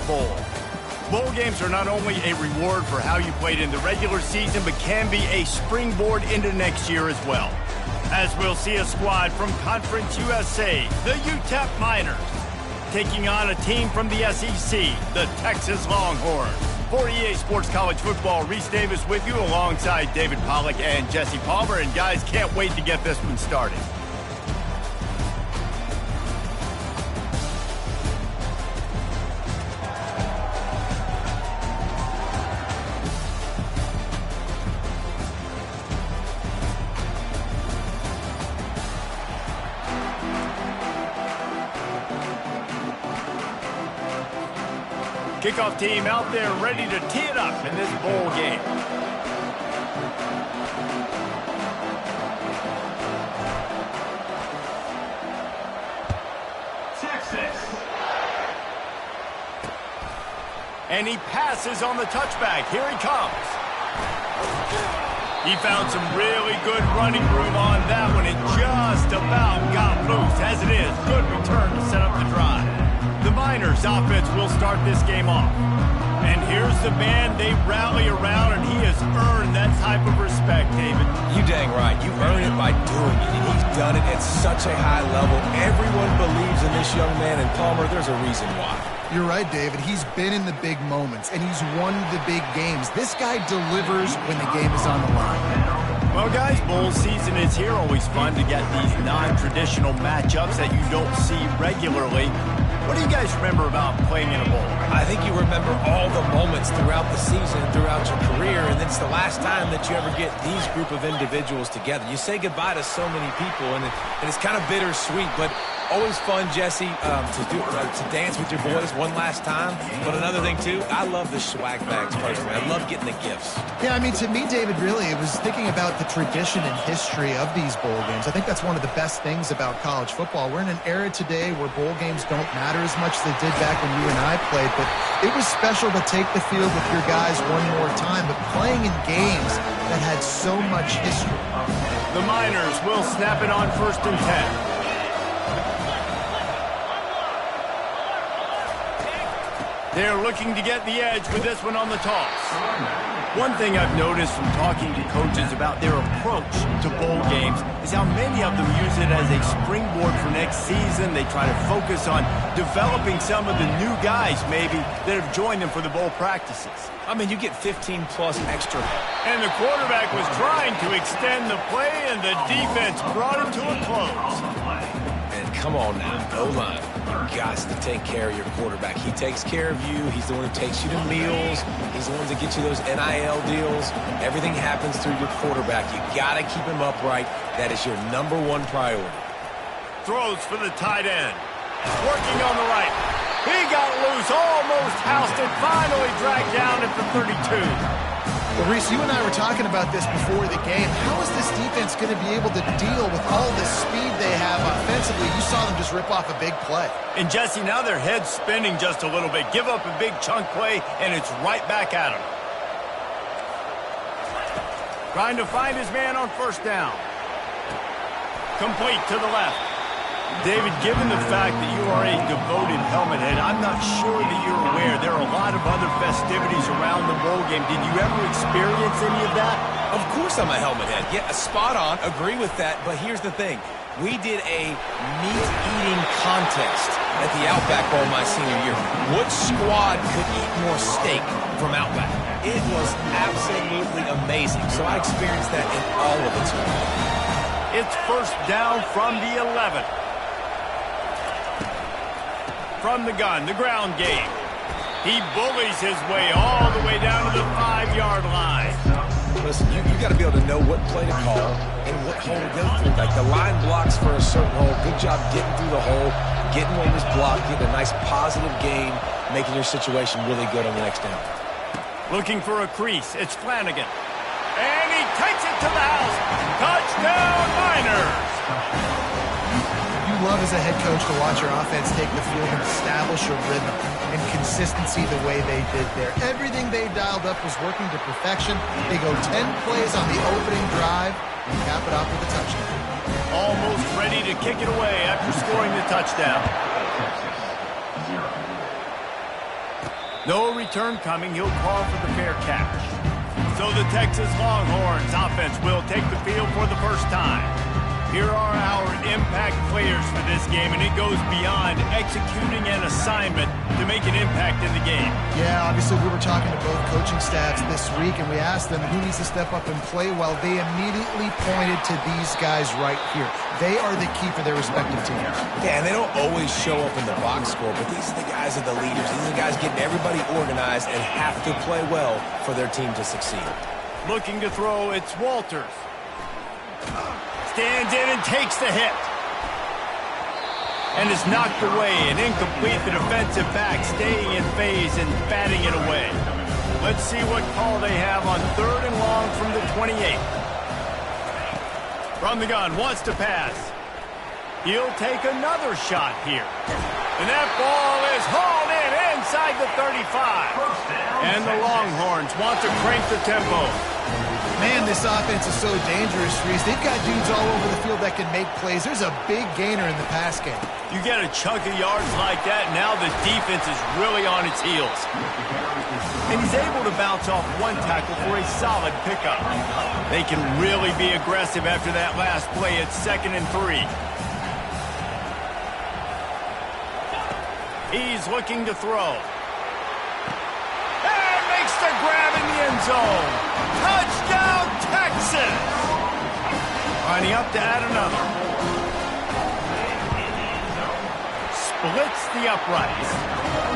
Bowl. Bowl games are not only a reward for how you played in the regular season, but can be a springboard into next year as well. As we'll see a squad from Conference USA, the UTEP Miners, taking on a team from the SEC, the Texas Longhorns. For EA Sports College Football, Reese Davis with you alongside David Pollack and Jesse Palmer. And guys, can't wait to get this one started. Kickoff team out there ready to tee it up in this bowl game. Texas. And he passes on the touchback. Here he comes. He found some really good running room on that one. It just about got loose. As it is, good return to set up the drive. The Miners offense will start this game off. And here's the man they rally around, and he has earned that type of respect, David. You dang right. You earn it by doing it, and he's done it at such a high level. Everyone believes in this young man, and Palmer, there's a reason why. You're right, David. He's been in the big moments, and he's won the big games. This guy delivers when the game is on the line. Well, guys, bowl season is here. Always fun to get these non-traditional matchups that you don't see regularly. What do you guys remember about playing in a bowl? I think you remember all the moments throughout the season, throughout your career, and it's the last time that you ever get these group of individuals together. You say goodbye to so many people, and it's kind of bittersweet, but always fun, Jesse, to dance with your boys one last time. But another thing, too, I love the swag bags personally. I love getting the gifts. Yeah, I mean, to me, David, really, it was thinking about the tradition and history of these bowl games. I think that's one of the best things about college football. We're in an era today where bowl games don't matter as much as they did back when you and I played, but it was special to take the field with your guys one more time, but playing in games that had so much history. The Miners will snap it on 1st and 10. They're looking to get the edge with this one on the toss. One thing I've noticed from talking to coaches about their approach to bowl games is how many of them use it as a springboard for next season. They try to focus on developing some of the new guys maybe that have joined them for the bowl practices. I mean, you get 15-plus extra. And the quarterback was trying to extend the play, and the defense brought it to a close. And come on now, O-line. You got to take care of your quarterback. He takes care of you. He's the one who takes you to meals. He's the one that gets you those NIL deals. Everything happens through your quarterback. You got to keep him upright. That is your #1 priority. Throws for the tight end. Working on the right. He got loose, almost housed it, finally dragged down at the 32. Well, Reese, you and I were talking about this before the game. How is this defense going to be able to deal with all the speed they have offensively? You saw them just rip off a big play. And, Jesse, now their head's spinning just a little bit. Give up a big chunk play, and it's right back at him. Trying to find his man on 1st down. Complete to the left. David, given the fact that you are a devoted helmet head, I'm not sure that you're aware there are a lot of other festivities around the bowl game. Did you ever experience any of that? Of course I'm a helmet head. Yeah, spot on. Agree with that. But here's the thing. We did a meat-eating contest at the Outback Bowl my senior year. What squad could eat more steak from Outback? It was absolutely amazing. So I experienced that in all of its form. It's 1st down from the 11. From the gun, the ground game. He bullies his way all the way down to the 5-yard line. Listen, you got to be able to know what play to call and what hole to go through. Like the line blocks for a certain hole. Good job getting through the hole, getting what was blocked, getting a nice positive gain, making your situation really good on the next down. Looking for a crease. It's Flanagan. And he takes it to the house. Touchdown, Miners. You love as a head coach to watch your offense take the field and establish a rhythm and consistency the way they did there. Everything they dialed up was working to perfection. They go 10 plays on the opening drive and cap it off with a touchdown. Almost ready to kick it away after scoring the touchdown. No return coming. He'll call for the fair catch. So the Texas Longhorns offense will take the field for the first time. Here are our impact players for this game, and it goes beyond executing an assignment to make an impact in the game. Yeah, obviously we were talking to both coaching staffs this week, and we asked them who needs to step up and play well. They immediately pointed to these guys right here. They are the key for their respective teams. Yeah, and they don't always show up in the box score, but these are the guys that are the leaders. These are the guys getting everybody organized and have to play well for their team to succeed. Looking to throw, it's Walters. Stands in and takes the hit. And is knocked away and incomplete. The defensive back staying in phase and batting it away. Let's see what call they have on 3rd and long from the 28. From the gun, wants to pass. He'll take another shot here. And that ball is hauled in inside the 35. And the Longhorns want to crank the tempo. Man, this offense is so dangerous, Reese. They've got dudes all over the field that can make plays. There's a big gainer in the pass game. You get a chunk of yards like that, now the defense is really on its heels. And he's able to bounce off one tackle for a solid pickup. They can really be aggressive after that last play. It's 2nd and 3. He's looking to throw. And makes the grab in the end zone. Touchdown, Texas! Lining up to add another. Splits the uprights.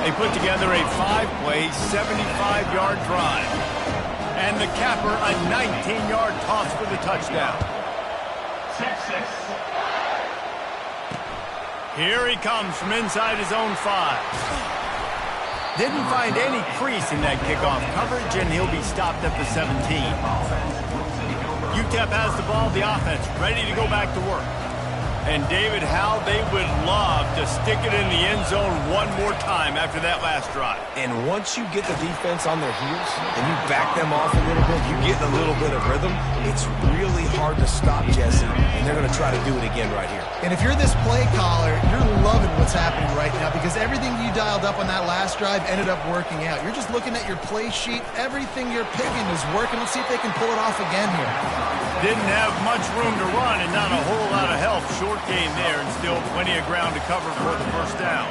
They put together a 5-play, 75-yard drive. And the capper, a 19-yard toss for the touchdown. Here he comes from inside his own 5. Didn't find any crease in that kickoff coverage, and he'll be stopped at the 17. UTEP has the ball, the offense ready to go back to work. And David, how they would love to stick it in the end zone one more time after that last drive. And once you get the defense on their heels and you back them off a little bit, you get a little bit of rhythm, it's really hard to stop, Jesse, and they're going to try to do it again right here. And if you're this play caller, you're loving what's happening right now because everything you dialed up on that last drive ended up working out. You're just looking at your play sheet. Everything you're picking is working. Let's see if they can pull it off again here. Didn't have much room to run and not a whole lot of help. Short game there and still plenty of ground to cover for the first down.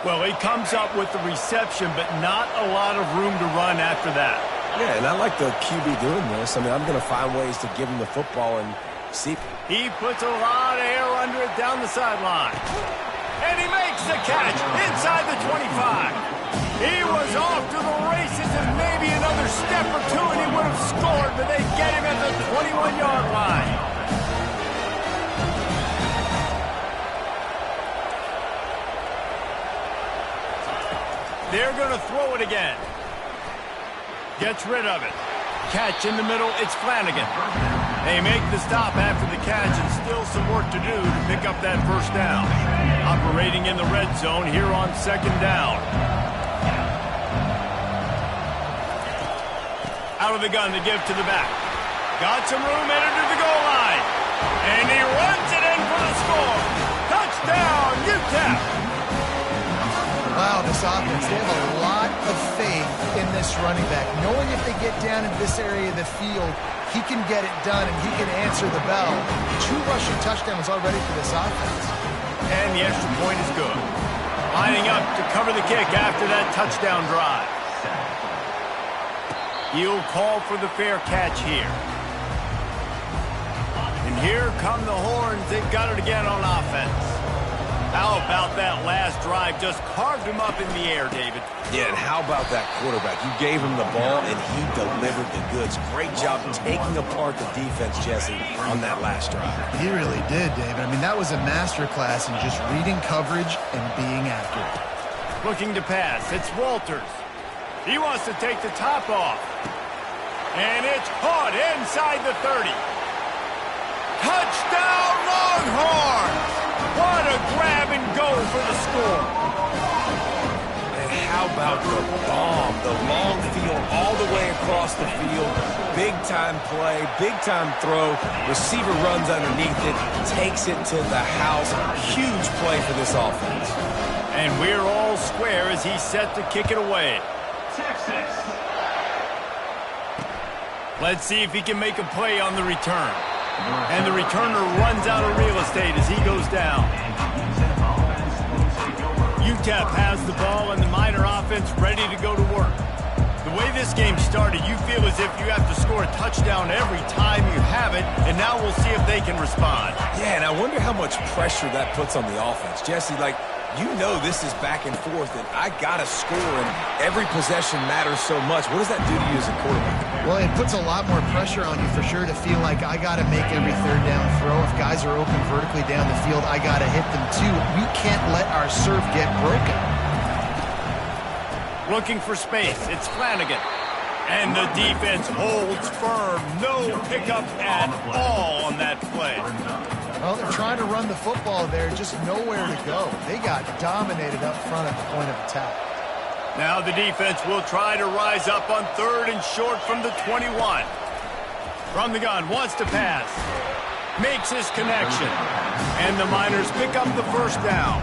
Well, he comes up with the reception, but not a lot of room to run after that. Yeah, and I like the QB doing this. I mean, I'm going to find ways to give him the football and see. He puts a lot of air under it down the sideline. And he makes the catch inside the 25. He was off to the races and maybe another step or two and he would have scored, but they get him at the 21-yard line. They're going to throw it again. Gets rid of it. Catch in the middle, it's Flanagan. They make the stop after the catch and still some work to do to pick up that first down. Operating in the red zone here on 2nd down. Out of the gun to give to the back. Got some room headed to the goal line. And he runs it in for the score. Touchdown, UTEP. Wow, this offense, they have a lot of faith in this running back. Knowing if they get down into this area of the field, he can get it done and he can answer the bell. 2 rushing touchdowns already for this offense. And the extra point is good. Lining up to cover the kick after that touchdown drive. He'll call for the fair catch here. And here come the Horns. They've got it again on offense. How about that last drive? Just carved him up in the air, David. Yeah, and how about that quarterback? You gave him the ball, and he delivered the goods. Great job taking apart the defense, Jesse, on that last drive. He really did, David. I mean, that was a masterclass in just reading coverage and being accurate. Looking to pass. It's Walters. He wants to take the top off. And it's caught inside the 30. Touchdown, Longhorns! What a grab and go for the score. And how about the bomb? The long field all the way across the field. Big-time play, big-time throw. Receiver runs underneath it, takes it to the house. Huge play for this offense. And we're all square as he's set to kick it away. Texas. Let's see if he can make a play on the return. And the returner runs out of real estate as he goes down. UTEP has the ball and the Miner offense ready to go to work. The way this game started, you feel as if you have to score a touchdown every time you have it, and now we'll see if they can respond. Yeah, and I wonder how much pressure that puts on the offense. Jesse, like, you know this is back and forth, and I got to score, and every possession matters so much. What does that do to you as a quarterback? Well, it puts a lot more pressure on you for sure to feel like I got to make every third down throw. If guys are open vertically down the field, I got to hit them too. We can't let our serve get broken. Looking for space. It's Flanagan. And the defense holds firm. No pickup at all on that play. Well, they're trying to run the football there, just nowhere to go. They got dominated up front at the point of attack. Now the defense will try to rise up on 3rd and short from the 21. From the gun, wants to pass. Makes his connection. And the Miners pick up the first down.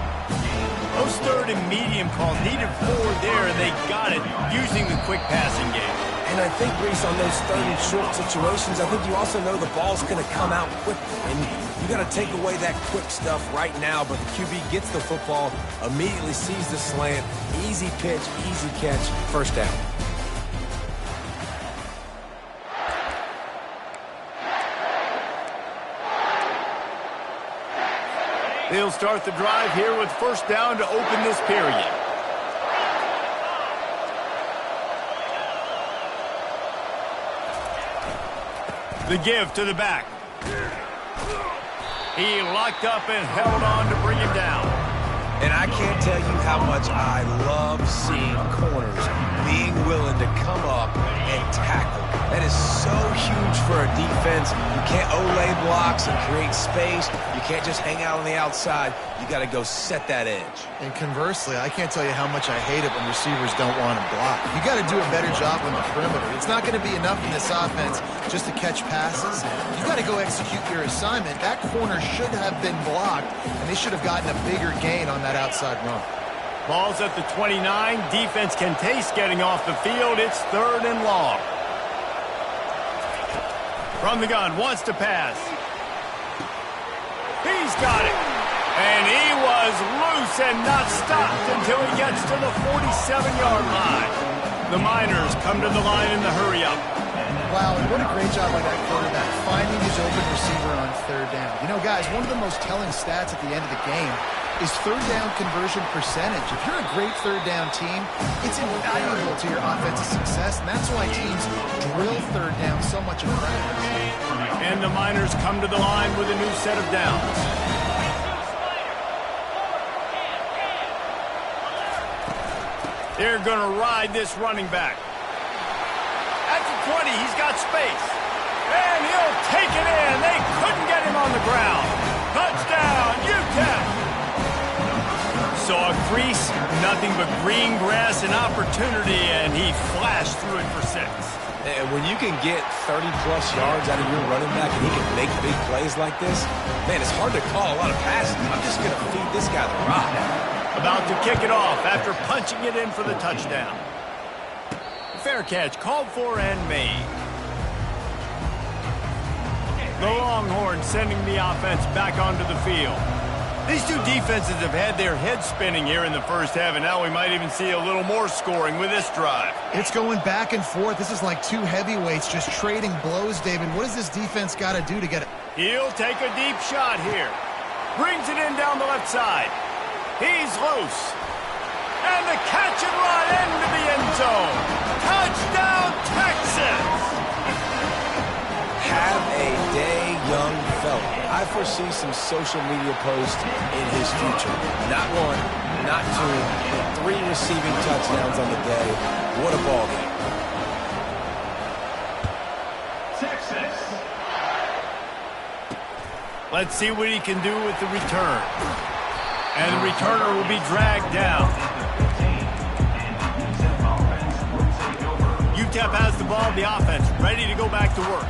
Those 3rd and medium calls needed 4 there, and they got it using the quick passing game. And I think, Reese, on those 3rd and short situations, I think you also know the ball's going to come out quickly. And you got to take away that quick stuff right now, but the QB gets the football, immediately sees the slant, easy pitch, easy catch, first down. They'll start the drive here with first down to open this period. The give to the back. He locked up and held on to bring him down. And I can't tell you how much I love seeing corners being willing to come up and tackle. That is so huge for a defense. You can't olay blocks and create space. You can't just hang out on the outside. You got to go set that edge. And conversely, I can't tell you how much I hate it when receivers don't want to block. You got to do a better job on the perimeter. It's not going to be enough in this offense just to catch passes. You got to go execute your assignment. That corner should have been blocked, and they should have gotten a bigger gain on that outside run. Ball's at the 29. Defense can taste getting off the field. It's 3rd and long. From the gun, wants to pass. He's got it. And he was loose and not stopped until he gets to the 47-yard line. The Miners come to the line in the hurry-up. Wow, and what a great job by that quarterback finding his open receiver on 3rd down. You know, guys, one of the most telling stats at the end of the game is 3rd down conversion percentage. If you're a great 3rd down team, it's invaluable to your offensive success, and that's why teams drill 3rd down so much in practice. And the Miners come to the line with a new set of downs. They're going to ride this running back. At the 20, he's got space. And he'll take it in. They couldn't get him on the ground. Touchdown, UTEP. So a crease, nothing but green grass and opportunity, and he flashed through it for 6. And when you can get 30-plus yards out of your running back and he can make big plays like this, man, it's hard to call a lot of passes. I'm just going to feed this guy the rock. About to kick it off after punching it in for the touchdown. Fair catch called for and made. The Longhorns sending the offense back onto the field. These two defenses have had their heads spinning here in the first half, and now we might even see a little more scoring with this drive. It's going back and forth. This is like two heavyweights just trading blows, David. What does this defense got to do to get it? He'll take a deep shot here. Brings it in down the left side. He's loose. And the catch and run into the end zone. Touchdown, Texas! Have a day, young fella. I foresee some social media posts in his future. Not 1, not 2, but 3 receiving touchdowns on the day. What a ball game. Texas. Let's see what he can do with the return. And the returner will be dragged down. UTEP has the ball, the offense ready to go back to work.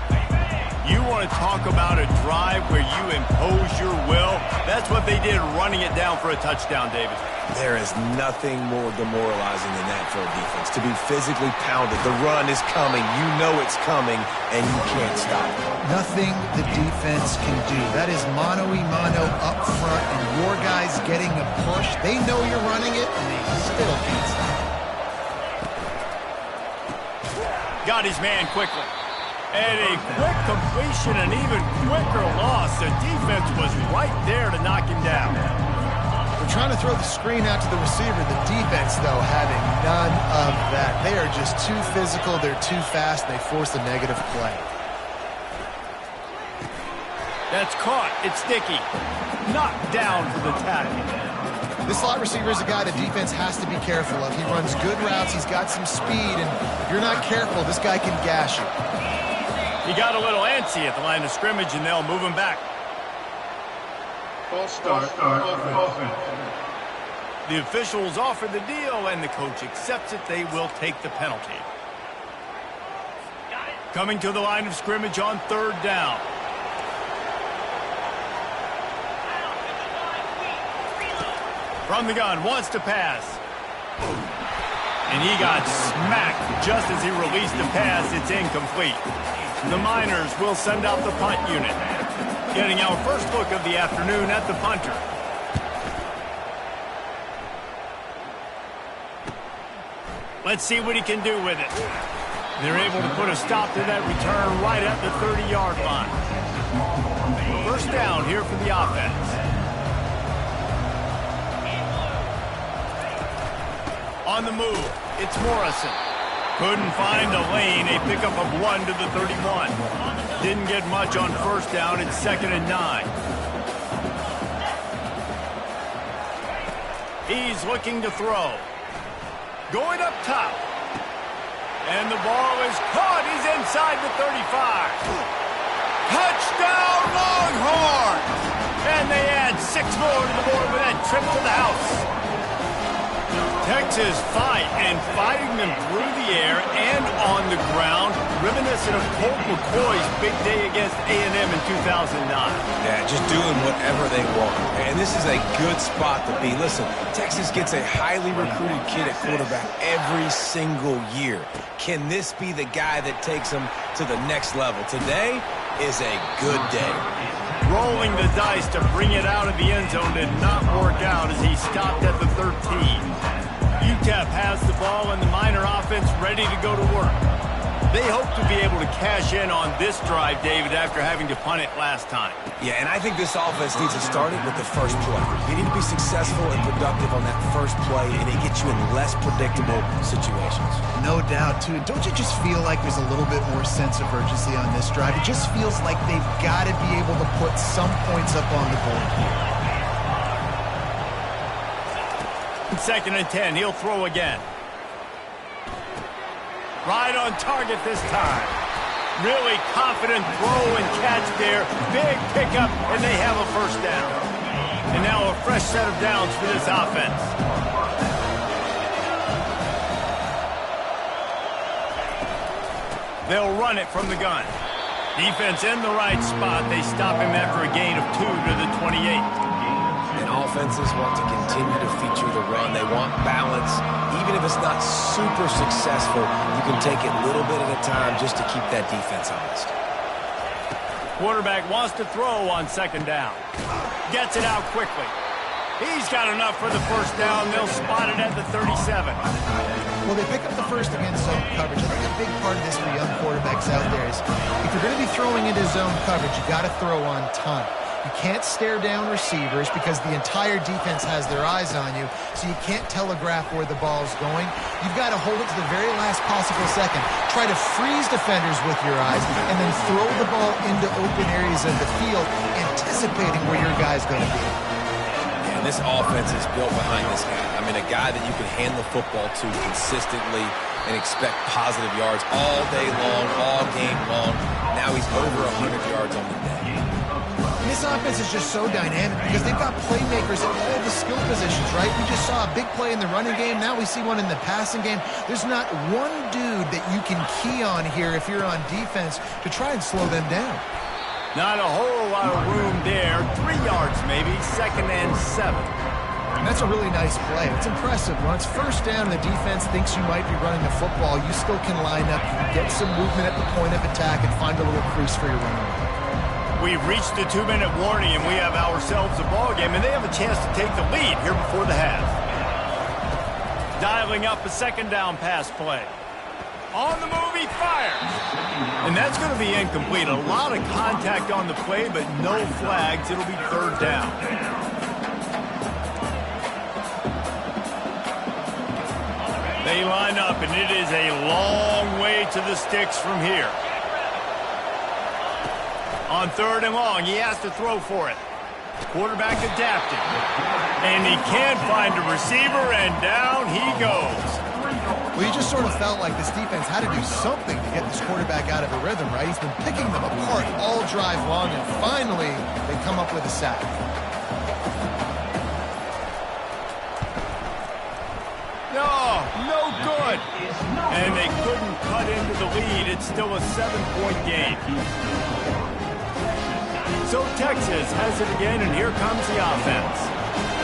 You want to talk about a drive where you impose your will? That's what they did, running it down for a touchdown, David. There is nothing more demoralizing than that for a defense. To be physically pounded. The run is coming. You know it's coming, and you can't stop it. Nothing the defense can do. That is mano-a-mano up front, and your guys getting a push. They know you're running it, and they still can't stop it. Got his man quickly. And a quick completion, an even quicker loss. The defense was right there to knock him down. They're trying to throw the screen out to the receiver. The defense, though, having none of that. They are just too physical. They're too fast. They force a negative play. That's caught. It's sticky. Knocked down for the tackle. This slot receiver is a guy the defense has to be careful of. He runs good routes. He's got some speed. And if you're not careful, this guy can gash you. He got a little antsy at the line of scrimmage, and they'll move him back. False start. Offense. The officials offer the deal, and the coach accepts it. They will take the penalty. Coming to the line of scrimmage on 3rd down. From the gun, wants to pass. And he got smacked just as he released the pass. It's incomplete. The Miners will send out the punt unit. Getting our first look of the afternoon at the punter. Let's see what he can do with it. They're able to put a stop to that return right at the 30-yard line. First down here for the offense. On the move, it's Morrison. Couldn't find a lane, a pickup of 1 to the 31. Didn't get much on first down, it's 2nd and 9. He's looking to throw. Going up top. And the ball is caught, he's inside the 35. Touchdown Longhorns! And they add 6 more to the board with that trip to the house. Texas fighting them through the air and on the ground, reminiscent of Colt McCoy's big day against A&M in 2009. Yeah, just doing whatever they want. And this is a good spot to be. Listen, Texas gets a highly recruited kid at quarterback every single year. Can this be the guy that takes them to the next level? Today is a good day. Rolling the dice to bring it out of the end zone did not work out as he stopped at the 13. UTEP has the ball and the Miner offense ready to go to work. They hope to be able to cash in on this drive, David, after having to punt it last time. Yeah, and I think this offense needs to start it with the first play. You need to be successful and productive on that first play, and it gets you in less predictable situations. No doubt, too. Don't you just feel like there's a little bit more sense of urgency on this drive? It just feels like they've got to be able to put some points up on the board here. 2nd and 10, he'll throw again. Right on target this time. Really confident throw and catch there. Big pickup, and they have a first down. And now a fresh set of downs for this offense. They'll run it from the gun. Defense in the right spot. They stop him after a gain of 2 to the 28. And offenses want to continue to feature the run. They want balance. Even if it's not super successful, you can take it little bit at a time just to keep that defense honest. Quarterback wants to throw on 2nd down. Gets it out quickly. He's got enough for the first down. They'll spot it at the 37. Well, they pick up the first against zone coverage. I think a big part of this for young quarterbacks out there is if you're going to be throwing into zone coverage, you got to throw on time. You can't stare down receivers because the entire defense has their eyes on you, so you can't telegraph where the ball's going. You've got to hold it to the very last possible second. Try to freeze defenders with your eyes, and then throw the ball into open areas of the field, anticipating where your guy's going to be. And this offense is built behind this guy. I mean, a guy that you can hand the football to consistently and expect positive yards all day long, all game long. Now he's over 100 yards on the day. This offense is just so dynamic because they've got playmakers at all the skill positions, right? We just saw a big play in the running game. Now we see one in the passing game. There's not one dude that you can key on here if you're on defense to try and slow them down. Not a whole lot of room there. 3 yards maybe, 2nd and 7. And that's a really nice play. It's impressive. When it's first down and the defense thinks you might be running the football, you still can line up, you can get some movement at the point of attack and find a little crease for your running back. We've reached the 2-minute warning, and we have ourselves a ball game, and they have a chance to take the lead here before the half. Dialing up a 2nd down pass play. On the move, he fires. And that's going to be incomplete. A lot of contact on the play, but no flags. It'll be 3rd down. They line up, and it is a long way to the sticks from here. On 3rd and long, he has to throw for it. Quarterback adapting. And he can't find a receiver, and down he goes. Well, you just sort of felt like this defense had to do something to get this quarterback out of a rhythm, right? He's been picking them apart all drive long, and finally they come up with a sack. No good. And they couldn't cut into the lead. It's still a 7-point game. So Texas has it again, and here comes the offense.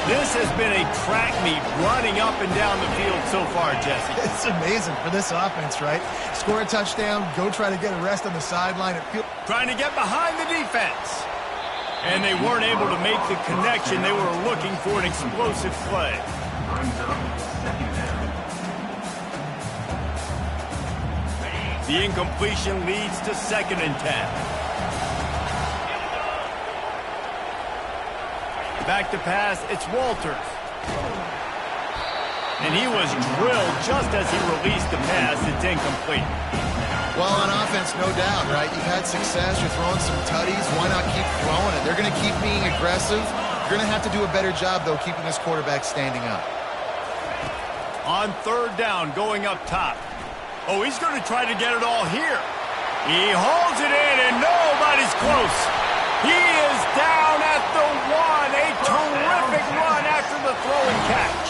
This has been a track meet running up and down the field so far, Jesse. It's amazing for this offense, right? Score a touchdown, go try to get a rest on the sideline. Trying to get behind the defense. And they weren't able to make the connection. They were looking for an explosive play. The incompletion leads to 2nd and 10. Back to pass, it's Walters. And he was drilled just as he released the pass. It's incomplete. Well, on offense, no doubt, right? You've had success. You're throwing some tutties. Why not keep throwing it? They're going to keep being aggressive. You're going to have to do a better job, though, keeping this quarterback standing up. On 3rd down, going up top. Oh, he's going to try to get it all here. He holds it in, and nobody's close. He is down at the 1. A terrific run after the throw and catch.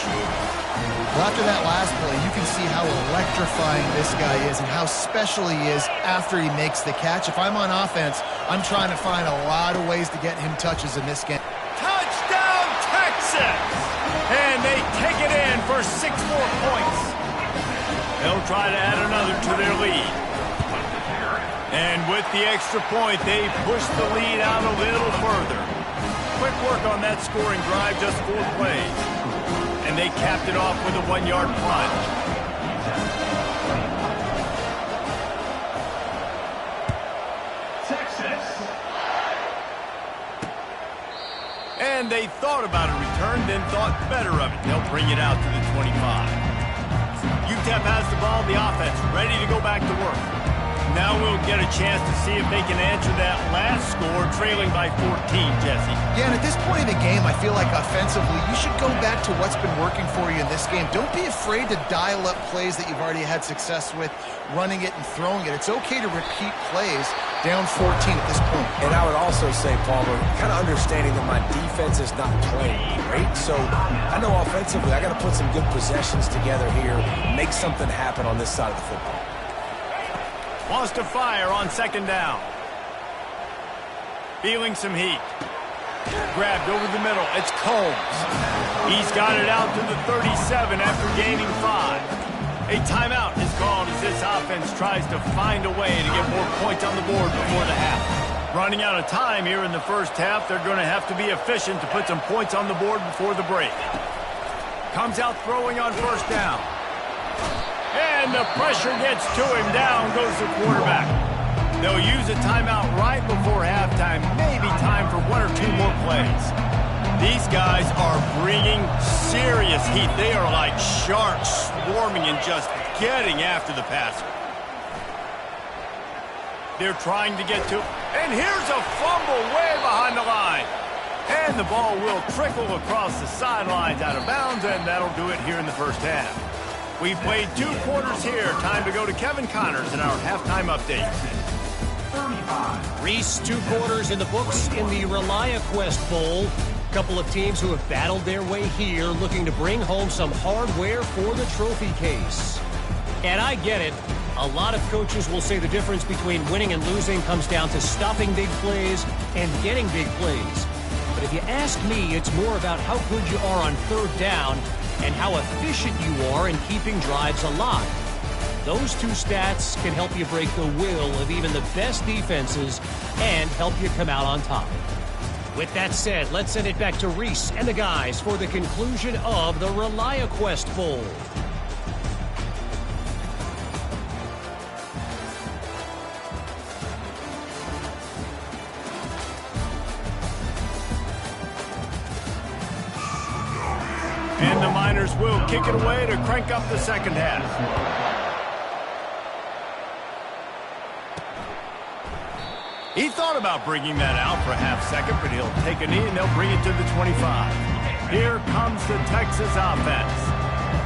Well, after that last play, you can see how electrifying this guy is and how special he is after he makes the catch. If I'm on offense, I'm trying to find a lot of ways to get him touches in this game. Touchdown, Texas! And they take it in for 6 more points. They'll try to add another to their lead. And with the extra point, they push the lead out a little further. Quick work on that scoring drive, just 4 plays. And they capped it off with a 1-yard plunge. Texas. And they thought about a return, then thought better of it. They'll bring it out to the 25. UTEP has the ball, the offense, ready to go back to work. Now we'll get a chance to see if they can answer that last score, trailing by 14, Jesse. Yeah, and at this point in the game, I feel like offensively, you should go back to what's been working for you in this game. Don't be afraid to dial up plays that you've already had success with, running it and throwing it. It's okay to repeat plays down 14 at this point. And I would also say, Palmer, kind of understanding that my defense is not playing great. So I know offensively, I got to put some good possessions together here, make something happen on this side of the football. Wants to fire on 2nd down. Feeling some heat. Grabbed over the middle. It's Combs. He's got it out to the 37 after gaining 5. A timeout is called as this offense tries to find a way to get more points on the board before the half. Running out of time here in the first half, they're going to have to be efficient to put some points on the board before the break. Comes out throwing on 1st down. And the pressure gets to him. Down goes the quarterback. They'll use a timeout right before halftime. Maybe time for 1 or 2 more plays. These guys are bringing serious heat. They are like sharks swarming and just getting after the passer. They're trying to get to... And here's a fumble way behind the line. And the ball will trickle across the sidelines out of bounds, and that'll do it here in the first half. We've played 2 quarters here. Time to go to Kevin Connors in our halftime update. Reese, 2 quarters in the books in the ReliaQuest Bowl. A couple of teams who have battled their way here, looking to bring home some hardware for the trophy case. And I get it. A lot of coaches will say the difference between winning and losing comes down to stopping big plays and getting big plays. But if you ask me, it's more about how good you are on 3rd down and how efficient you are in keeping drives alive. Those 2 stats can help you break the will of even the best defenses and help you come out on top. With that said, let's send it back to Reese and the guys for the conclusion of the ReliaQuest Bowl. And the Miners will kick it away to crank up the second half. He thought about bringing that out for a half-second, but he'll take a knee and they'll bring it to the 25. Here comes the Texas offense.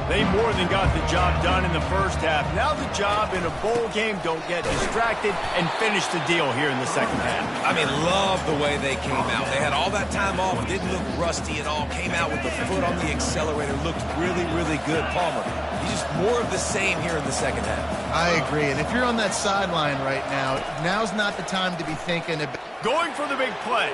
They more than got the job done in the first half. Now the job in a bowl game, don't get distracted and finish the deal here in the second half. I mean, love the way they came out. They had all that time off, didn't look rusty at all, came out with the foot on the accelerator, looked really, really good. Palmer, he's just more of the same here in the second half. I agree, and if you're on that sideline right now, now's not the time to be thinking about going for the big play.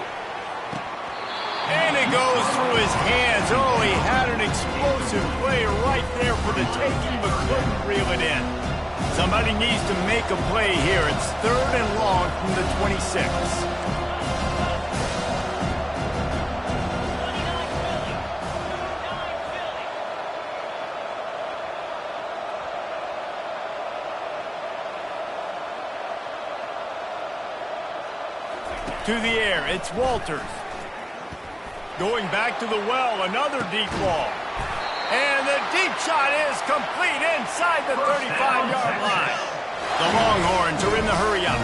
And it goes through his hands. Oh, he had an explosive play right there for the taking, but couldn't reel it in. Somebody needs to make a play here. It's 3rd and long from the 26. To the air, it's Walters. Going back to the well, another deep ball. And the deep shot is complete inside the 35-yard line. The Longhorns are in the hurry-up.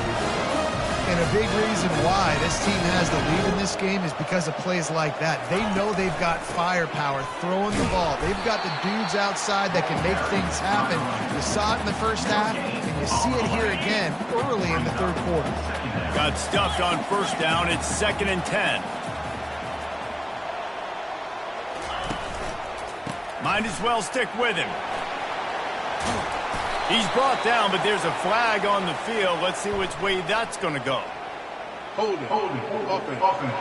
And a big reason why this team has the lead in this game is because of plays like that. They know they've got firepower throwing the ball. They've got the dudes outside that can make things happen. You saw it in the first half, and you see it here again early in the 3rd quarter. Got stuffed on 1st down. It's 2nd and 10. Might as well stick with him. He's brought down, but there's a flag on the field. Let's see which way that's going to go. Hold it. Offense.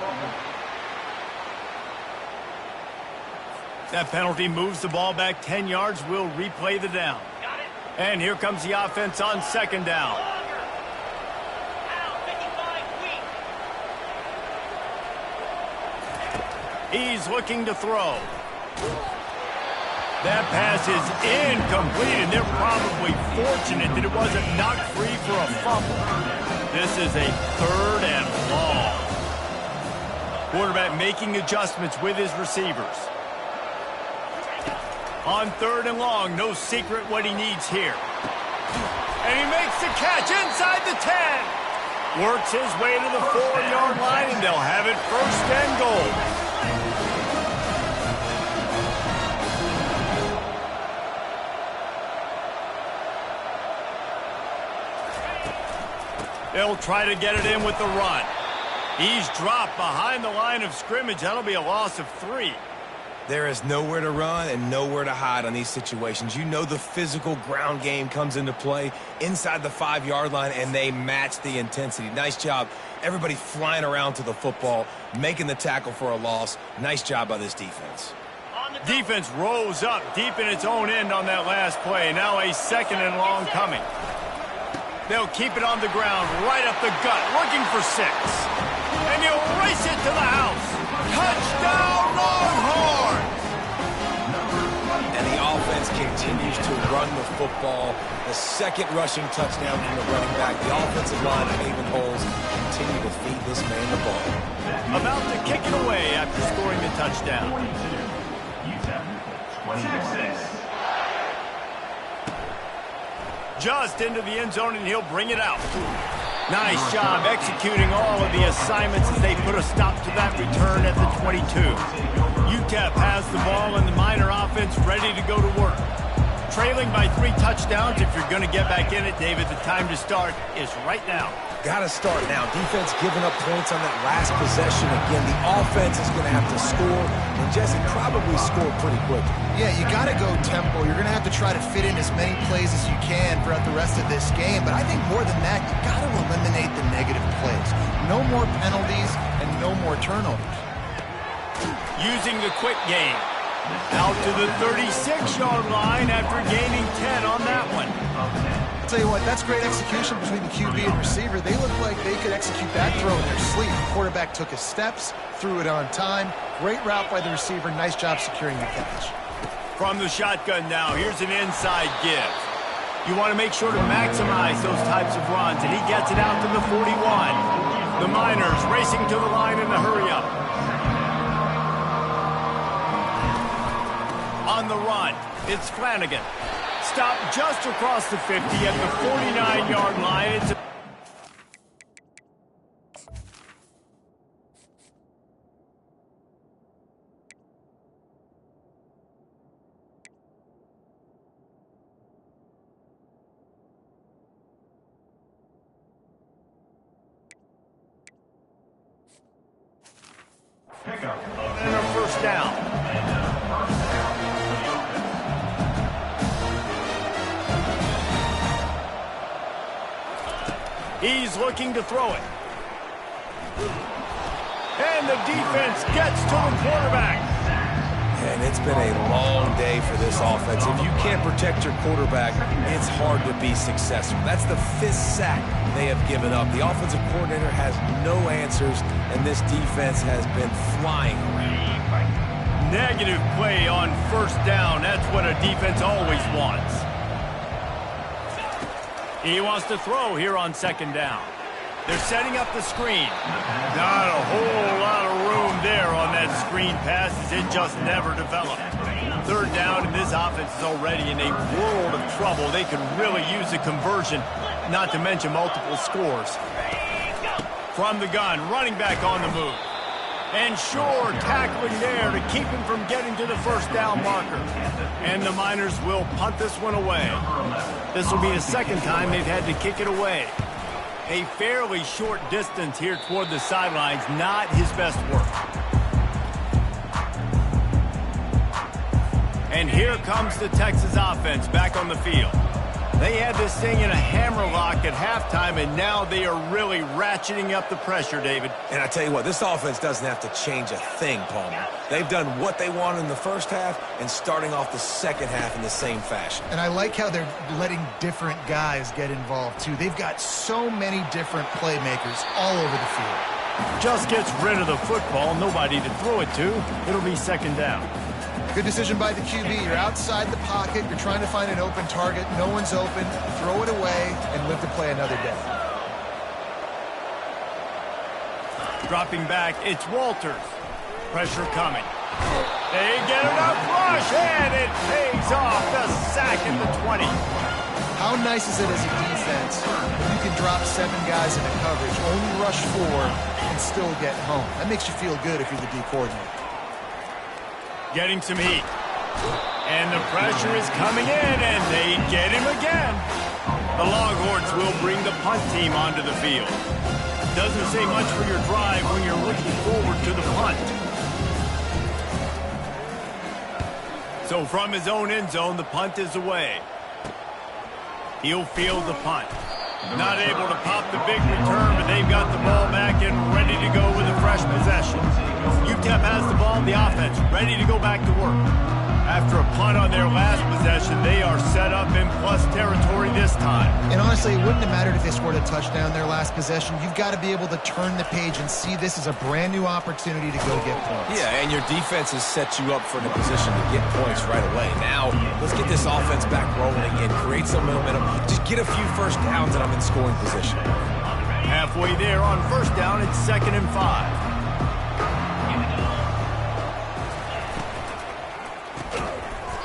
That penalty moves the ball back 10 yards. We'll replay the down. And here comes the offense on 2nd down. He's looking to throw. That pass is incomplete, and they're probably fortunate that it wasn't knocked free for a fumble. This is a 3rd and long. Quarterback making adjustments with his receivers. On 3rd and long, no secret what he needs here. And he makes the catch inside the 10. Works his way to the 4-yard line, and they'll have it 1st and goal. They'll try to get it in with the run. He's dropped behind the line of scrimmage. That'll be a loss of 3. There is nowhere to run and nowhere to hide on these situations. You know the physical ground game comes into play inside the 5-yard line, and they match the intensity. Nice job. Everybody flying around to the football, making the tackle for a loss. Nice job by this defense. Defense rose up deep in its own end on that last play. Now a 2nd and long coming. They'll keep it on the ground, right up the gut, looking for 6. And he'll race it to the house. Touchdown, Longhorns! And the offense continues to run the football. The 2nd rushing touchdown from the running back. The offensive line of Haven Holes continue to feed this man the ball. About to kick it away after scoring the touchdown. 26. Just into the end zone, and he'll bring it out. Nice job executing all of the assignments as they put a stop to that return at the 22. UTEP has the ball, and the Miner offense ready to go to work. Trailing by 3 touchdowns. If you're going to get back in it, David, the time to start is right now. Got to start now. Defense giving up points on that last possession. Again, the offense is going to have to score, and Jesse probably score pretty quickly. Yeah, you got to go tempo. You're going to have to try to fit in as many plays as you can throughout the rest of this game. But I think more than that, you got to eliminate the negative plays. No more penalties and no more turnovers. Using the quick game. Out to the 36-yard line after gaining 10 on that one. I'll tell you what, that's great execution between the QB and receiver. They look like they could execute that throw in their sleep. The quarterback took his steps, threw it on time. Great route by the receiver. Nice job securing the catch. From the shotgun now, here's an inside give. You want to make sure to maximize those types of runs, and he gets it out to the 41. The Miners racing to the line in the hurry-up. On the run, it's Flanagan. Stopped just across the 50 at the 49-yard line. It's and a first down. He's looking to throw it. And the defense gets to the quarterback. And it's been a long day for this offense. If you can't protect your quarterback, it's hard to be successful. That's the 5th sack they have given up. The offensive coordinator has no answers, and this defense has been flying around. Negative play on first down. That's what a defense always wants. He wants to throw here on second down. They're setting up the screen. Not a whole lot of room there on that screen pass as it just never developed. Third down, and this offense is already in a world of trouble. They could really use a conversion, not to mention multiple scores. From the gun, running back on the move. And Shore tackling there to keep him from getting to the first down marker. And the Miners will punt this one away. This will be the second time they've had to kick it away. A fairly short distance here toward the sidelines, not his best work. And here comes the Texas offense back on the field. They had this thing in a hammerlock at halftime, and now they are really ratcheting up the pressure, David. And I tell you what, this offense doesn't have to change a thing, Palmer. They've done what they wanted in the first half and starting off the second half in the same fashion. And I like how they're letting different guys get involved, too. They've got so many different playmakers all over the field. Just gets rid of the football, nobody to throw it to. It'll be second down. Good decision by the QB. You're outside the pocket. You're trying to find an open target. No one's open. Throw it away and live to play another day. Dropping back, it's Walters. Pressure coming. They get enough rush, and it pays off. The sack at the 20. How nice is it as a defense when you can drop 7 guys into coverage, only rush 4, and still get home? That makes you feel good if you're the D coordinator. Getting some heat. And the pressure is coming in, and they get him again. The Longhorns will bring the punt team onto the field. Doesn't say much for your drive when you're looking forward to the punt. So from his own end zone, the punt is away. He'll field the punt. Not able to pop the big return, but they've got the ball back and ready to go with a fresh possession. UTEP has the ball, the offense ready to go back to work. After a punt on their last possession, they are set up in plus territory this time. And honestly, it wouldn't have mattered if they scored a touchdown their last possession. You've got to be able to turn the page and see this as a brand new opportunity to go get points. Yeah, and your defense has set you up for a position to get points right away. Now, let's get this offense back rolling and create some momentum. Just get a few first downs and I'm in scoring position. Halfway there on first down, it's 2nd and 5.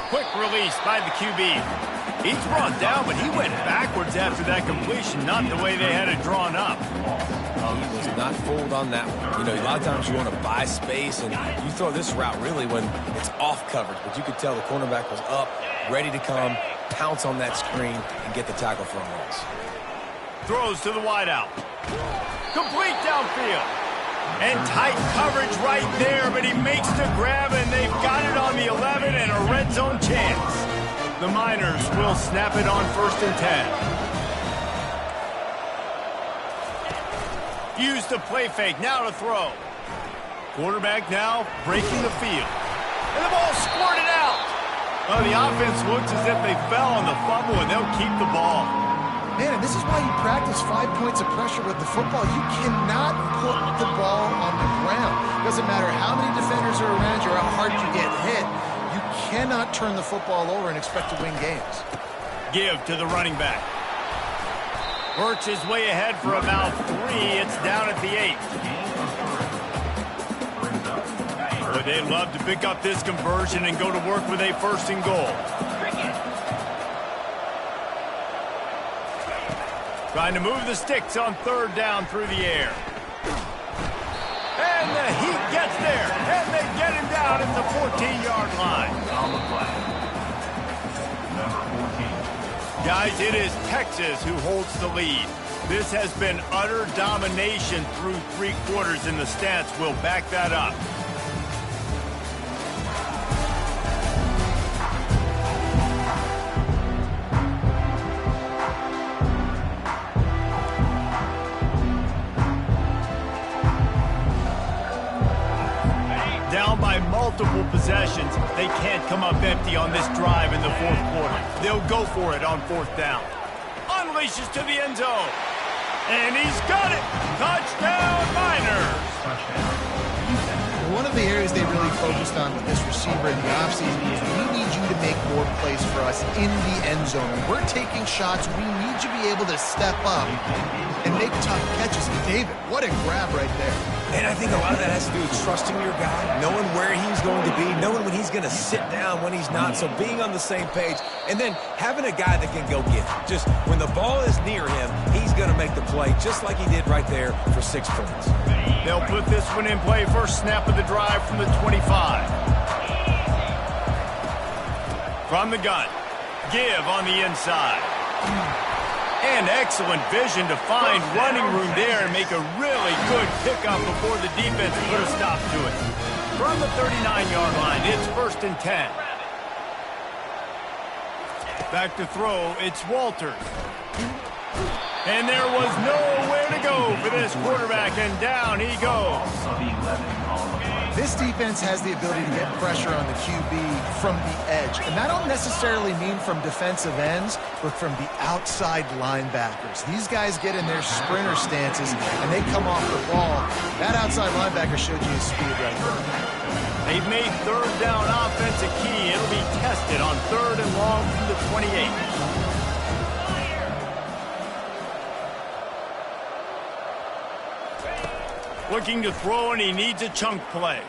Quick release by the QB. He's brought down, but he went backwards after that completion, not the way they had it drawn up. He was not fooled on that one. You know, a lot of times you want to buy space, and you throw this route really when it's off coverage. But you could tell the cornerback was up, ready to come, pounce on that screen and get the tackle for a loss. Throws to the wideout. Complete downfield. And tight coverage right there, but he makes the grab, and they've got it on the 11 and a red zone chance. The Miners will snap it on 1st and 10. Use the play fake, now to throw. Quarterback now breaking the field. And the ball squirted out. Well, the offense looks as if they fell on the fumble, and they'll keep the ball. Man, and this is why you practice 5 points of pressure with the football. You cannot put the ball on the ground. Doesn't matter how many defenders are around you or how hard you get hit. You cannot turn the football over and expect to win games. Give to the running back. Works his way ahead for about 3. It's down at the 8. But they'd love to pick up this conversion and go to work with a 1st and goal. Trying to move the sticks on 3rd down through the air. And the Heat gets there. And they get him down at the 14-yard line. On the play, number 14. Guys, it is Texas who holds the lead. This has been utter domination through 3 quarters, and the stats will back that up. Down by multiple possessions, they can't come up empty on this drive in the 4th quarter. They'll go for it on 4th down. Unleashes to the end zone. And he's got it. Touchdown, Miners. One of the areas they really focused on with this receiver in the offseason is we need you to make more plays for us in the end zone. When we're taking shots, we need you to be able to step up and make tough catches. And David, what a grab right there. And I think a lot of that has to do with trusting your guy, knowing where he's going to be, knowing when he's going to sit down, when he's not, so being on the same page, and then having a guy that can go get it. Just when the ball is near him, he's going to make the play just like he did right there for 6 points. They'll put this one in play. First snap of the drive from the 25. From the gun. Give on the inside. And excellent vision to find running room there and make a really good pickup before the defense put a stop to it. From the 39-yard line, it's 1st and 10. Back to throw, it's Walters. And there was nowhere to go for this quarterback, and down he goes. This defense has the ability to get pressure on the QB from the edge. And that don't necessarily mean from defensive ends, but from the outside linebackers. These guys get in their sprinter stances, and they come off the ball. That outside linebacker showed you his speed right there. They've made 3rd down offense a key. It'll be tested on 3rd and long from the 28. Looking to throw, and he needs a chunk play.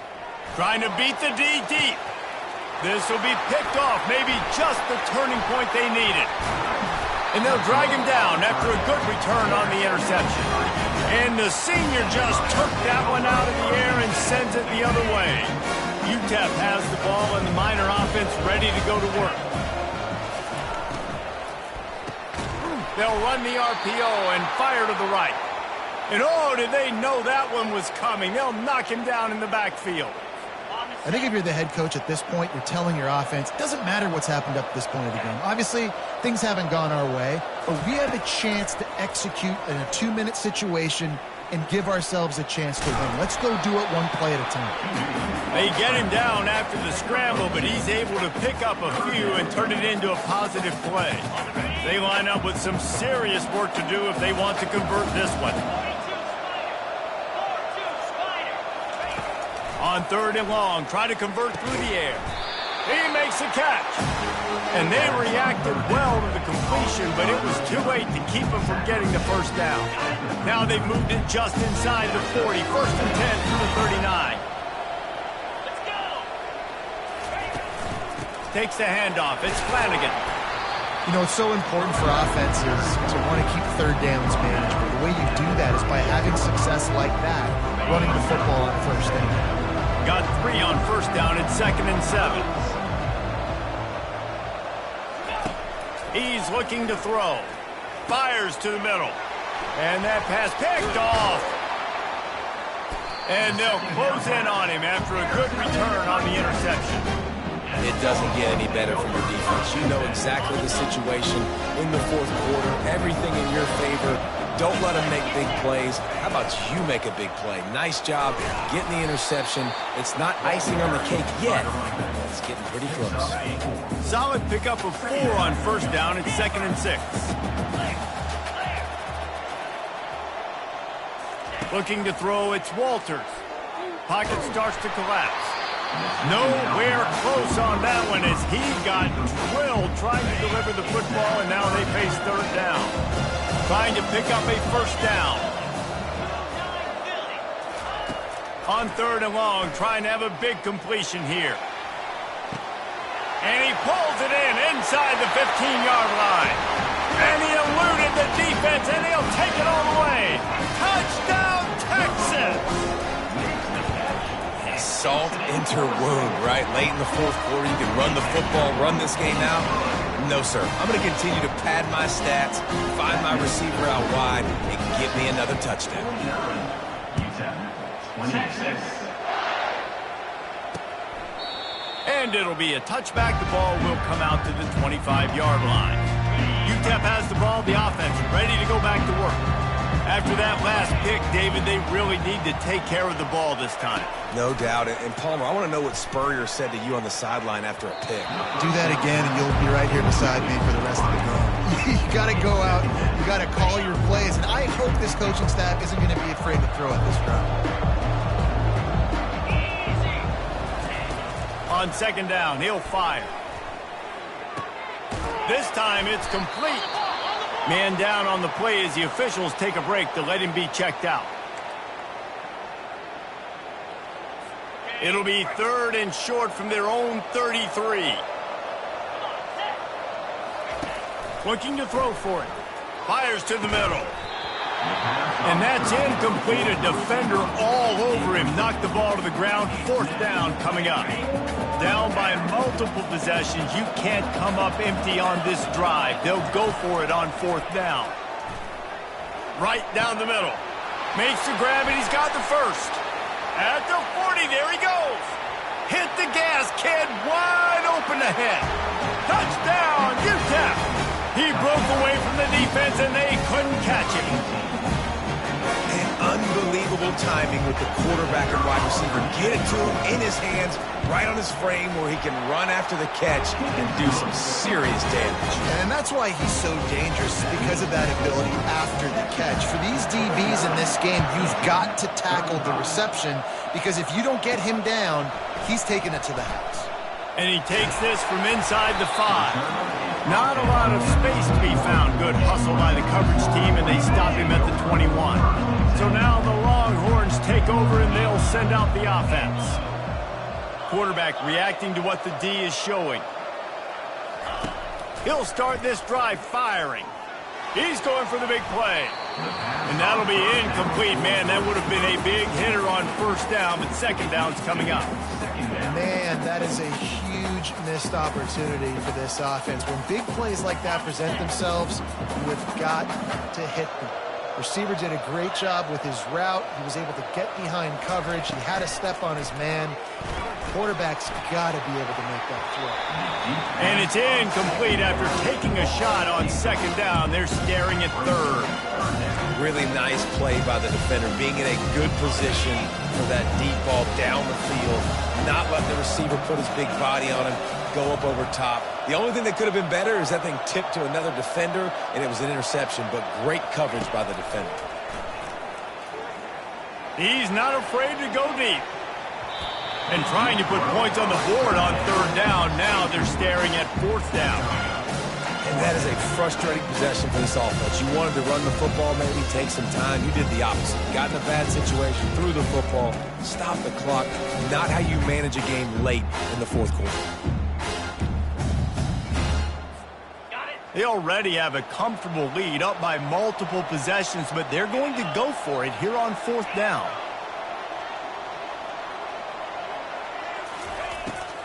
Trying to beat the D deep. This will be picked off, maybe just the turning point they needed. And they'll drag him down after a good return on the interception. And the senior just took that one out of the air and sends it the other way. UTEP has the ball, and the Miner offense ready to go to work. They'll run the RPO and fire to the right. And oh, did they know that one was coming. They'll knock him down in the backfield. I think if you're the head coach at this point, you're telling your offense, it doesn't matter what's happened up to this point of the game. Obviously, things haven't gone our way, but we have a chance to execute in a 2-minute situation and give ourselves a chance to win. Let's go do it one play at a time. They get him down after the scramble, but he's able to pick up a few and turn it into a positive play. They line up with some serious work to do if they want to convert this one. On 3rd and long, try to convert through the air. He makes a catch. And they reacted well to the completion, but it was too late to keep him from getting the 1st down. Now they've moved it just inside the 40. 1st and 10 through the 39. Let's go. Takes the handoff. It's Flanagan. You know, it's so important for offenses to want to keep 3rd downs managed. But the way you do that is by having success like that, running the football on 1st down. Got 3 on 1st down at 2nd and 7. He's looking to throw. Fires to the middle. And that pass picked off. And they'll close in on him after a good return on the interception. It doesn't get any better from your defense. You know exactly the situation in the fourth quarter. Everything in your favor. Don't let them make big plays. How about you make a big play? Nice job getting the interception. It's not icing on the cake yet. It's getting pretty close. Solid pickup of 4 on first down. It's 2nd and 6. Looking to throw, it's Walters. Pocket starts to collapse. Nowhere close on that one as he got drilled trying to deliver the football, and now they face 3rd down. Trying to pick up a first down. On 3rd and long, trying to have a big completion here. And he pulls it in inside the 15-yard line. And he eluded the defense, and he'll take it all the way. Touchdown, Texas! Salt into wound, right? Late in the fourth quarter, you can run the football, run this game out. No, sir. I'm going to continue to pad my stats, find my receiver out wide, and give me another touchdown. And it'll be a touchback. The ball will come out to the 25-yard line. UTEP has the ball, the offense ready to go back to work. After that last pick, David, they really need to take care of the ball this time. No doubt. And Palmer, I want to know what Spurrier said to you on the sideline after a pick. Do that again, and you'll be right here beside me for the rest of the game. You got to go out. You got to call your plays. And I hope this coaching staff isn't going to be afraid to throw at this drive. On 2nd down, he'll fire. This time it's complete. Man down on the play as the officials take a break to let him be checked out. It'll be 3rd and short from their own 33. Looking to throw for it. Fires to the middle. And that's incomplete. A defender all over him. Knocked the ball to the ground. 4th down coming up. Down by multiple possessions. You can't come up empty on this drive. They'll go for it on 4th down. Right down the middle. Makes the grab, and he's got the first. At the 40, there he goes. Hit the gas, kid. Wide open ahead. Touchdown, UTEP. He broke away from the defense, and they couldn't catch him. Unbelievable timing with the quarterback and wide receiver. Get it to him in his hands, right on his frame where he can run after the catch and do some serious damage. And that's why he's so dangerous, because of that ability after the catch. For these DBs in this game, you've got to tackle the reception, because if you don't get him down, he's taking it to the house. And he takes this from inside the 5. Not a lot of space to be found. Good hustle by the coverage team, and they stop him at the 21. So now the Longhorns take over, and they'll send out the offense. Quarterback reacting to what the D is showing. He'll start this drive firing. He's going for the big play. And that'll be incomplete. Man, that would have been a big hitter on 1st down, but 2nd down's coming up. Man, that is a huge missed opportunity for this offense. When big plays like that present themselves, you have got to hit them. Receiver did a great job with his route. He was able to get behind coverage. He had a step on his man. Quarterback's got to be able to make that throw. And it's incomplete after taking a shot on 2nd down. They're staring at 3rd. Really nice play by the defender, being in a good position for that deep ball down the field, not letting the receiver put his big body on him, go up over top. The only thing that could have been better is that thing tipped to another defender, and it was an interception, but great coverage by the defender. He's not afraid to go deep. And trying to put points on the board on 3rd down. Now they're staring at 4th down. And that is a frustrating possession for this offense. You wanted to run the football, maybe take some time. You did the opposite. Got in a bad situation, threw the football, stopped the clock. Not how you manage a game late in the fourth quarter. They already have a comfortable lead, up by multiple possessions, but they're going to go for it here on 4th down.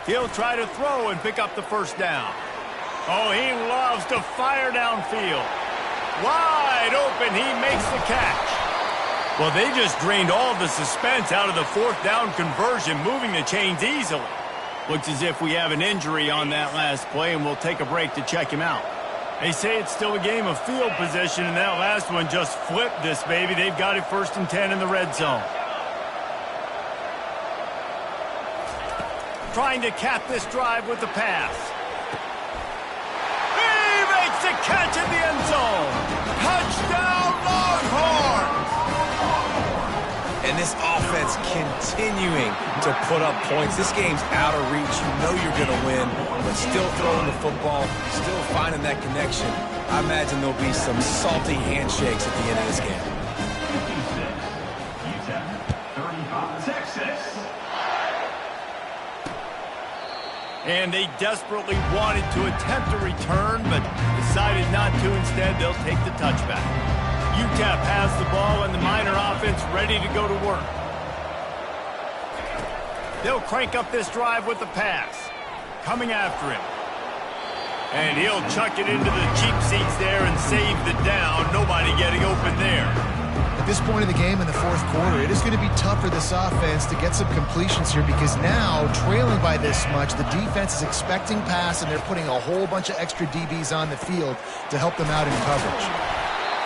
He'll try to throw and pick up the 1st down. Oh, he loves to fire downfield. Wide open, he makes the catch. Well, they just drained all the suspense out of the fourth down conversion, moving the chains easily. Looks as if we have an injury on that last play, and we'll take a break to check him out. They say it's still a game of field position, and that last one just flipped this baby. They've got it 1st and 10 in the red zone. Trying to cap this drive with the pass. He makes the catch in the end zone. Touchdown, Longhorns! And this offense continuing to put up points. This game's out of reach. You know you're going to win, but still throwing the football, still finding that connection. I imagine there'll be some salty handshakes at the end of this game. 56, UTEP, 35, Texas. And they desperately wanted to attempt a return, but decided not to. Instead, they'll take the touchback. UTEP has the ball and the Miner offense ready to go to work. They'll crank up this drive with the pass. Coming after him. And he'll chuck it into the cheap seats there and save the down. Nobody getting open there. At this point of the game in the fourth quarter, it is going to be tough for this offense to get some completions here because now, trailing by this much, the defense is expecting pass, and they're putting a whole bunch of extra DBs on the field to help them out in coverage.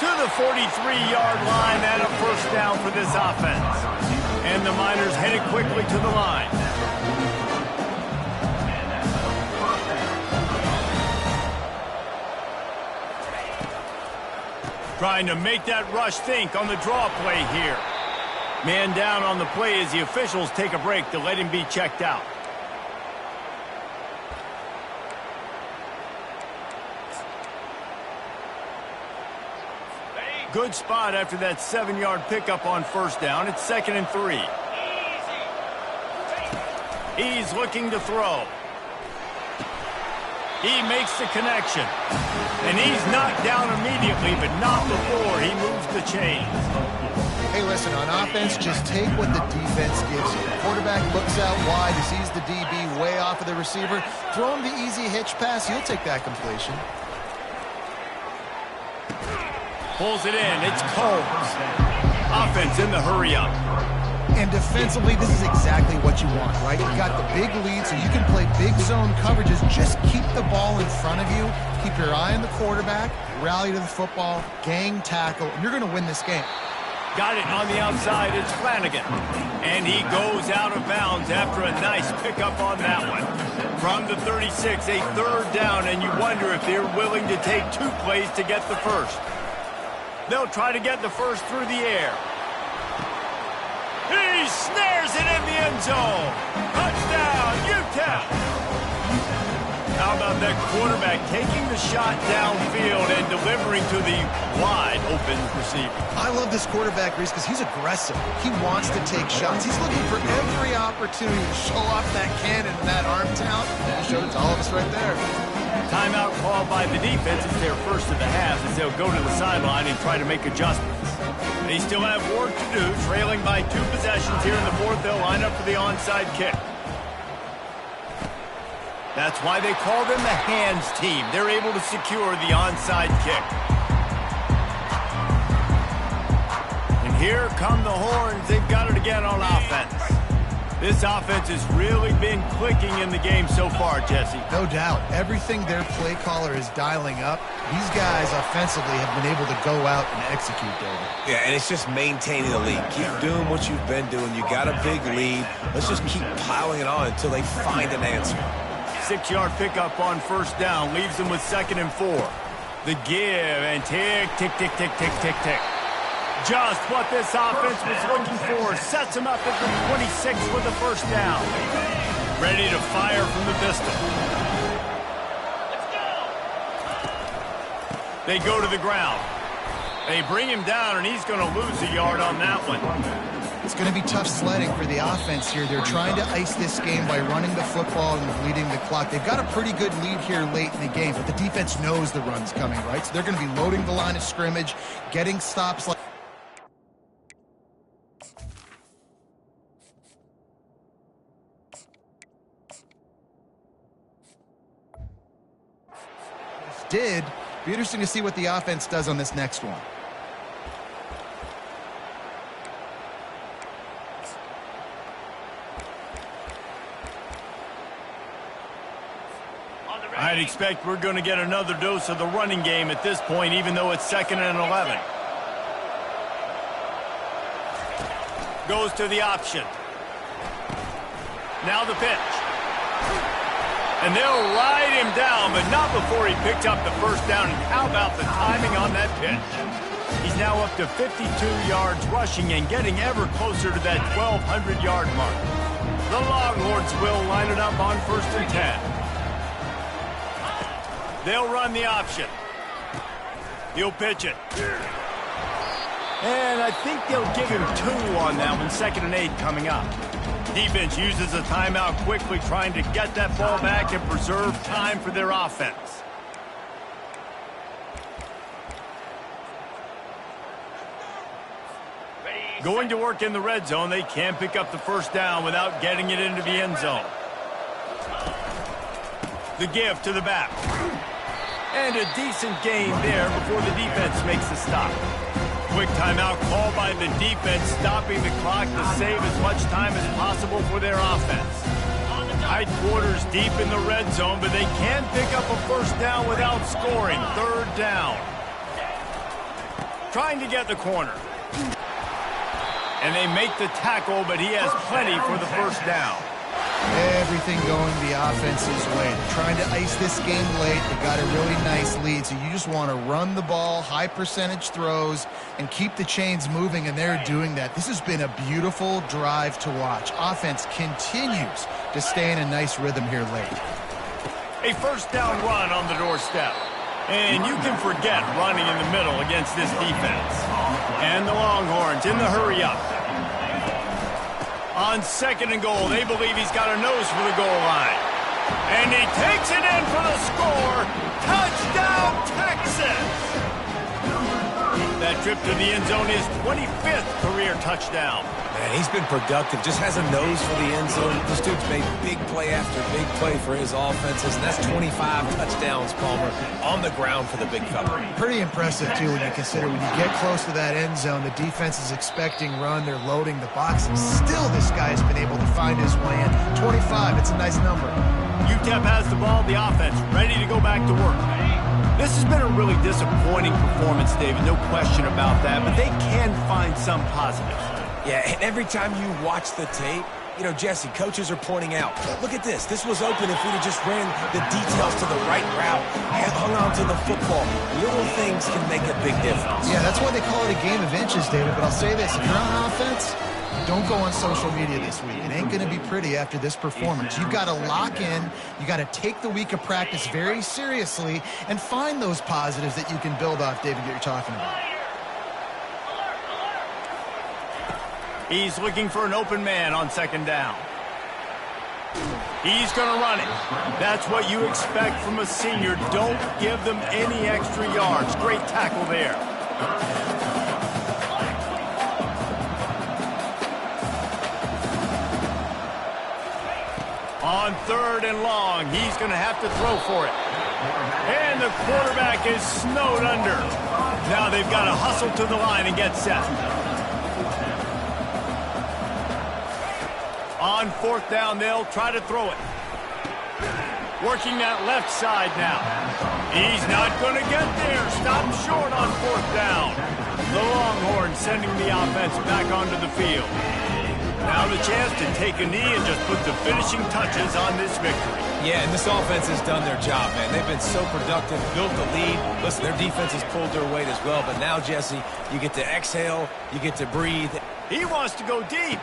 To the 43-yard line and a first down for this offense. And the Miners headed quickly to the line. Trying to make that rush think on the draw play here. Man down on the play as the officials take a break to let him be checked out. Good spot after that 7-yard pickup on first down. It's 2nd and 3. He's looking to throw. He makes the connection. And he's knocked down immediately, but not before he moves the chains. Hey, listen, on offense, just take what the defense gives you. The quarterback looks out wide, he sees the DB way off of the receiver. Throw him the easy hitch pass, he'll take that completion. Pulls it in. It's Combs. Offense in the hurry-up. And defensively, this is exactly what you want, right? You've got the big lead, so you can play big zone coverages. Just keep the ball in front of you. Keep your eye on the quarterback. Rally to the football. Gang tackle. And you're going to win this game. Got it on the outside. It's Flanagan. And he goes out of bounds after a nice pickup on that one. From the 36, a third down, and you wonder if they're willing to take 2 plays to get the first. They'll try to get the first through the air. He snares it in the end zone. Touchdown, UTEP. How about that quarterback taking the shot downfield and delivering to the wide open receiver? I love this quarterback, Reese, because he's aggressive. He wants to take shots. He's looking for every opportunity to show off that cannon and that arm talent. He showed it to all of us right there. Timeout called by the defense. It's their first of the half as they'll go to the sideline and try to make adjustments. They still have work to do, trailing by 2 possessions here in the fourth. They'll line up for the onside kick. That's why they call them the hands team. They're able to secure the onside kick. And here come the horns. They've got it again on offense. This offense has really been clicking in the game so far, Jesse. No doubt. Everything their play caller is dialing up, these guys offensively have been able to go out and execute, David. Yeah, and it's just maintaining the lead. Keep doing what you've been doing. You got a big lead. Let's just keep piling it on until they find an answer. 6-yard pickup on first down leaves them with 2nd and 4. The give and tick, tick, tick, tick, tick, tick, tick. Just what this offense was looking for. Sets him up at the 26 with the first down. Ready to fire from the pistol. They go to the ground. They bring him down, and he's going to lose a yard on that one. It's going to be tough sledding for the offense here. They're trying to ice this game by running the football and bleeding the clock. They've got a pretty good lead here late in the game, but the defense knows the run's coming, right? So they're going to be loading the line of scrimmage, getting stops like interesting to see what the offense does on this next one. I'd expect we're going to get another dose of the running game at this point, even though it's 2nd and 11. Goes to the option. Now the pitch. And they'll ride him down, but not before he picked up the first down. And how about the timing on that pitch? He's now up to 52 yards rushing and getting ever closer to that 1,200-yard mark. The Longhorns will line it up on 1st and 10. They'll run the option. He'll pitch it. And I think they'll give him 2 on that one. 2nd and 8 coming up. Defense uses a timeout quickly, trying to get that ball back and preserve time for their offense. Going to work in the red zone. They can't pick up the first down without getting it into the end zone. The give to the back. And a decent gain there before the defense makes the stop. Quick timeout called by the defense, stopping the clock to save as much time as possible for their offense. Tight quarters deep in the red zone, but they can pick up a first down without scoring. 3rd down. Trying to get the corner. And they make the tackle, but he has plenty for the first down. Everything going the offense's way. They're trying to ice this game late. They got a really nice lead, so you just want to run the ball, high percentage throws, and keep the chains moving, and they're doing that. This has been a beautiful drive to watch. Offense continues to stay in a nice rhythm here late. A first down run on the doorstep. And you can forget running in the middle against this defense. And the Longhorns in the hurry-up. On 2nd and goal, they believe he's got a nose for the goal line. And he takes it in for the score. Touchdown, Texas! That trip to the end zone is 25th career touchdown. Man, he's been productive. Just has a nose for the end zone. This dude's made big play after big play for his offenses. And that's 25 touchdowns, Palmer, on the ground for the big fella. Pretty impressive, too, when you consider when you get close to that end zone, the defense is expecting run. They're loading the box. And still, this guy's been able to find his way in. 25, it's a nice number. UTEP has the ball, the offense ready to go back to work. This has been a really disappointing performance, David, no question about that, but they can find some positives. Yeah, and every time you watch the tape, you know, Jesse, coaches are pointing out, look at this. This was open if we'd have just ran the details to the right route, hung on to the football. Little things can make a big difference. Yeah, that's why they call it a game of inches, David, but I'll say this. If you're on offense, don't go on social media this week. It ain't going to be pretty after this performance. You've got to lock in. You got to take the week of practice very seriously and find those positives that you can build off, David, that you're talking about. He's looking for an open man on 2nd down. He's going to run it. That's what you expect from a senior. Don't give them any extra yards. Great tackle there. On 3rd and long, he's going to have to throw for it. And the quarterback is snowed under. Now they've got to hustle to the line and get set. On 4th down, they'll try to throw it. Working that left side now. He's not going to get there. Stop short on 4th down. The Longhorns sending the offense back onto the field. Now the chance to take a knee and just put the finishing touches on this victory. Yeah, and this offense has done their job, man. They've been so productive, built the lead. Listen, their defense has pulled their weight as well. But now, Jesse, you get to exhale, you get to breathe. He wants to go deep.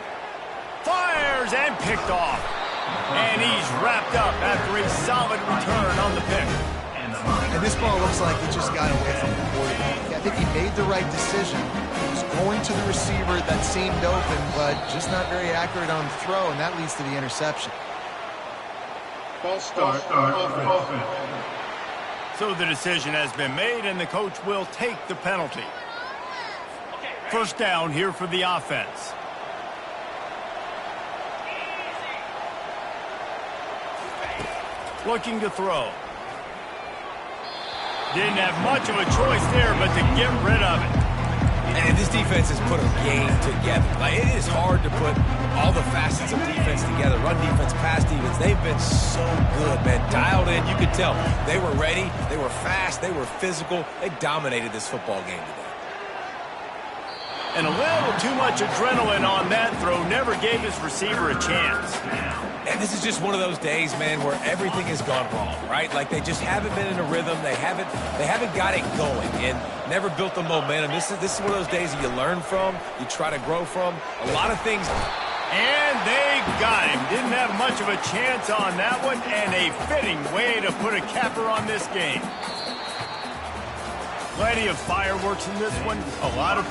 Fires and picked off. And he's wrapped up after a solid return on the pick. And this ball looks like he just got away from the quarterback. I think he made the right decision. He was going to the receiver that seemed open, but just not very accurate on the throw, and that leads to the interception. False start offense. So the decision has been made, and the coach will take the penalty. First down here for the offense. Looking to throw. Didn't have much of a choice there but to get rid of it. And this defense has put a game together. Like, it is hard to put all the facets of defense together. Run defense, pass defense. They've been so good, man. Dialed in. You could tell they were ready. They were fast. They were physical. They dominated this football game today. And a little too much adrenaline on that throw never gave his receiver a chance. And this is just one of those days, man, where everything has gone wrong, right? Like, they just haven't been in a rhythm. They haven't got it going and never built the momentum. This is one of those days that you learn from, you try to grow from. A lot of things. And they got him. Didn't have much of a chance on that one, and a fitting way to put a capper on this game. Plenty of fireworks in this one. A lot of